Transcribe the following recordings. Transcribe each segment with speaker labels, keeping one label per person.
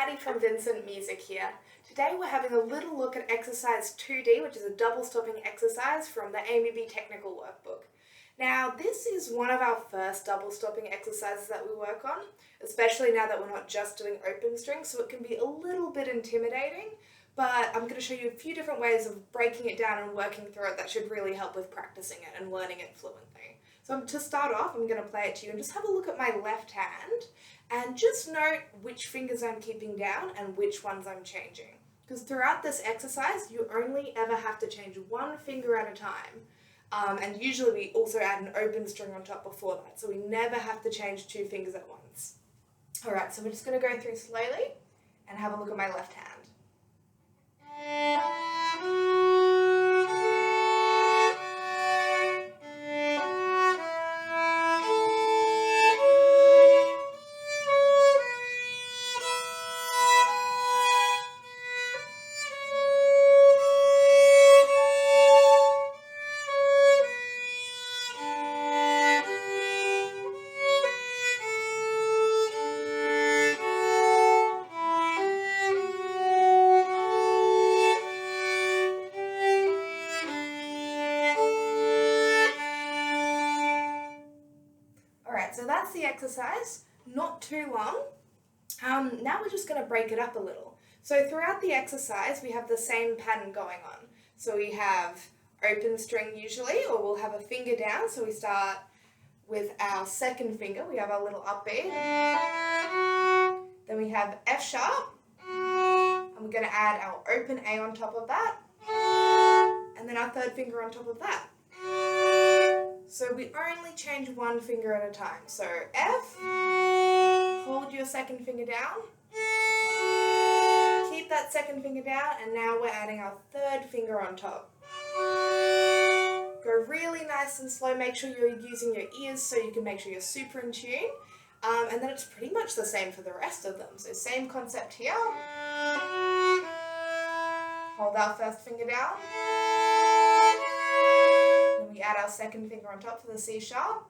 Speaker 1: Maddie from Vincent Music here. Today we're having a little look at exercise 2D, which is a double stopping exercise from the AMEB technical workbook. Now this is one of our first double stopping exercises that we work on, especially now that we're not just doing open strings, so it can be a little bit intimidating, but I'm going to show you a few different ways of breaking it down and working through it that should really help with practicing it and learning it fluently. So to start off, I'm going to play it to you and just have a look at my left hand and just note which fingers I'm keeping down and which ones I'm changing. Because throughout this exercise, you only ever have to change one finger at a time. And usually we also add an open string on top before that, so we never have to change two fingers at once. Alright, so we're just going to go through slowly and have a look at my left hand. Alright, so that's the exercise, not too long. Now we're just going to break it up a little. So throughout the exercise we have the same pattern going on. So we have open string usually, or we'll have a finger down, so we start with our second finger, we have our little upbeat. Then we have F sharp, and we're going to add our open A on top of that, and then our third finger on top of that. So we only change one finger at a time. So F, hold your second finger down, keep that second finger down, and now we're adding our third finger on top. Go really nice and slow, make sure you're using your ears so you can make sure you're super in tune. And then it's pretty much the same for the rest of them. So same concept here. Hold our first finger down. Then we add our second finger on top for the C sharp.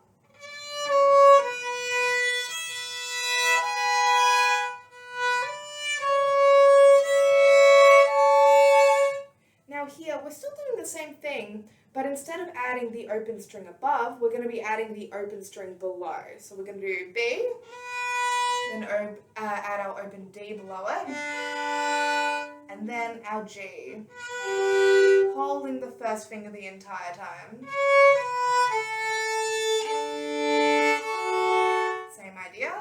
Speaker 1: Now here, we're still doing the same thing, but instead of adding the open string above, we're going to be adding the open string below. So we're going to do B, then add our open D below it, and then our G, holding the first finger the entire time. Same idea.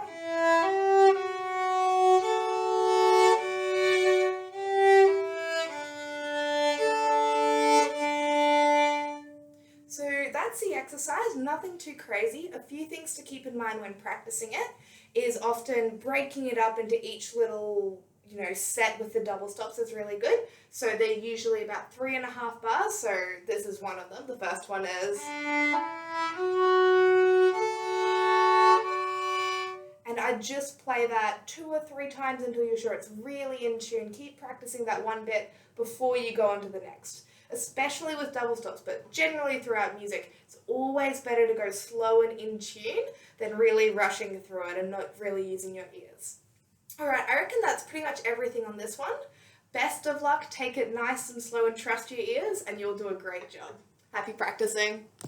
Speaker 1: So that's the exercise, nothing too crazy. A few things to keep in mind when practicing it is often breaking it up into each little set with the double stops is really good. So they're usually about 3.5 bars, so this is one of them. The first one is. And I just play that 2 or 3 times until you're sure it's really in tune. Keep practicing that one bit before you go on to the next, especially with double stops, but generally throughout music, it's always better to go slow and in tune than really rushing through it and not really using your ears. Alright, I reckon that's pretty much everything on this one. Best of luck, take it nice and slow and trust your ears, and you'll do a great job. Happy practicing!